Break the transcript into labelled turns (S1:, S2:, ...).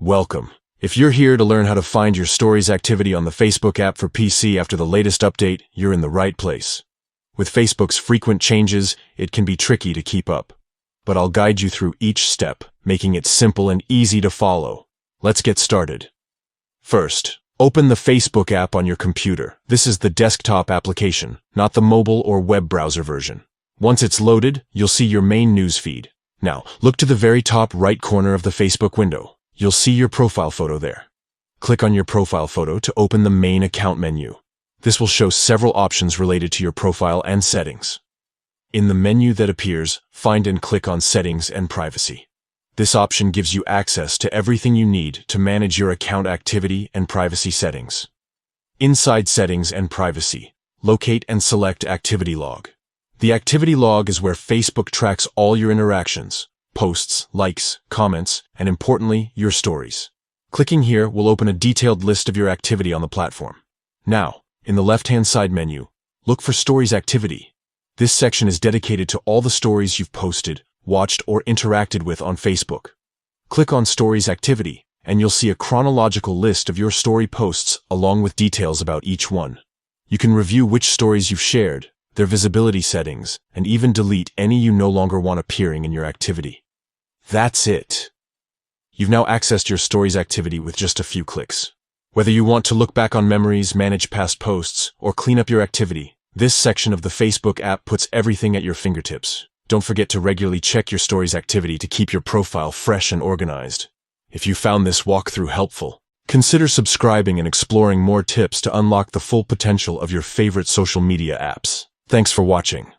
S1: Welcome. If you're here to learn how to find your Stories activity on the Facebook app for PC after the latest update, you're in the right place. With Facebook's frequent changes, it can be tricky to keep up. But I'll guide you through each step, making it simple and easy to follow. Let's get started. First, open the Facebook app on your computer. This is the desktop application, not the mobile or web browser version. Once it's loaded, you'll see your main news feed. Now, look to the very top right corner of the Facebook window. You'll see your profile photo there. Click on your profile photo to open the main account menu. This will show several options related to your profile and settings. In the menu that appears, find and click on Settings and Privacy. This option gives you access to everything you need to manage your account activity and privacy settings. Inside Settings and Privacy, locate and select Activity Log. The Activity Log is where Facebook tracks all your interactions, posts, likes, comments, and importantly, your stories. Clicking here will open a detailed list of your activity on the platform. Now, in the left-hand side menu, look for Stories Activity. This section is dedicated to all the stories you've posted, watched, or interacted with on Facebook. Click on Stories Activity, and you'll see a chronological list of your story posts along with details about each one. You can review which stories you've shared, their visibility settings, and even delete any you no longer want appearing in your activity. That's it. You've now accessed your Stories activity with just a few clicks. Whether you want to look back on memories, manage past posts, or clean up your activity, this section of the Facebook app puts everything at your fingertips. Don't forget to regularly check your Stories activity to keep your profile fresh and organized. If you found this walkthrough helpful, consider subscribing and exploring more tips to unlock the full potential of your favorite social media apps. Thanks for watching.